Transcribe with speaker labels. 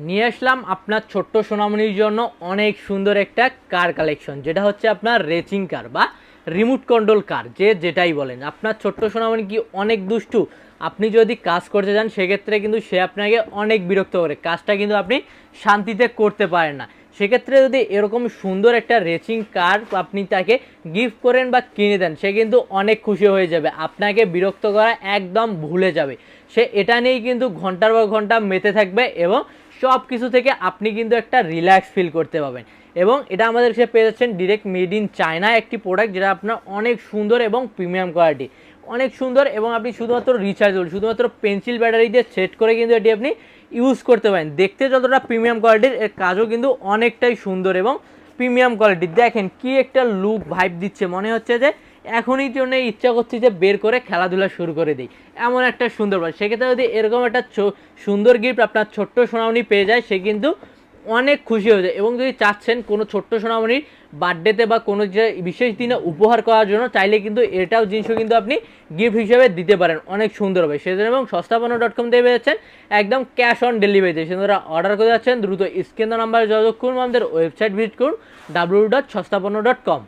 Speaker 1: নিয়ে আসলাম আপনার ছোট্ট সোনামণির জন্য অনেক সুন্দর একটা কার কালেকশন, যেটা হচ্ছে আপনার রেসিং কার বা রিমোট কন্ট্রোল কার, যে যেটাই বলেন। আপনার ছোট্ট সোনামণি কি অনেক দুষ্টু, আপনি যদি কাজ করতে যান সেক্ষেত্রে কিন্তু সে আপনাকে অনেক বিরক্ত করে, কাজটা কিন্তু আপনি শান্তিতে করতে পারেন না। সেক্ষেত্রে যদি এরকম সুন্দর একটা রেসিং কার আপনি তাকে গিফট করেন বা কিনে দেন, সে কিন্তু অনেক খুশি হয়ে যাবে, আপনাকে বিরক্ত করা একদম ভুলে যাবে। সে এটা নিয়েই কিন্তু ঘন্টার পর ঘন্টা মেতে থাকবে এবং সব কিছু থেকে আপনি কিন্তু একটা রিল্যাক্স ফিল করতে পারবেন। এবং এটা আমাদের কাছে পেয়ে যাচ্ছেন ডিরেক্ট মেড ইন চায়না একটি প্রোডাক্ট, যেটা আপনার অনেক সুন্দর এবং প্রিমিয়াম কোয়ালিটি, অনেক সুন্দর। এবং আপনি শুধুমাত্র রিচার্জেবল, শুধুমাত্র পেন্সিল ব্যাটারি দিয়ে সেট করে কিন্তু এটি আপনি ইউজ করতে পারেন। দেখতে যতটা প্রিমিয়াম কোয়ালিটির, এর কাজও কিন্তু অনেকটাই সুন্দর এবং প্রিমিয়াম কোয়ালিটির। দেখেন কি একটা লুক ভাইব দিচ্ছে, মনে হচ্ছে যে এখনই জন্য ইচ্ছা করছে যে বের করে খেলাধুলা শুরু করে দিই, এমন একটা সুন্দর। সেক্ষেত্রে যদি এরকম একটা সুন্দর গিফট আপনার ছোট্ট সোনামণি পেয়ে যায়, সে কিন্তু অনেক খুশি হয়ে যায়। এবং যদি চাচ্ছেন কোনো ছোট্ট সোনামণির বার্থডেতে বা কোনো যে বিশেষ দিনে উপহার করার জন্য, চাইলে কিন্তু এটাও জিনিসও কিন্তু আপনি গিফট হিসেবে দিতে পারেন, অনেক সুন্দর হবে সেজন্য। এবং সস্তাপন্ন.com থেকে পেয়ে যাচ্ছেন একদম ক্যাশ অন ডেলিভারিতে, সেজন্য অর্ডার করে যাচ্ছেন দ্রুত স্ক্রিন নাম্বারে যোগাযোগ করুন, আমাদের ওয়েবসাইট ভিজিট করুন www.সস্তাপন্ন.com।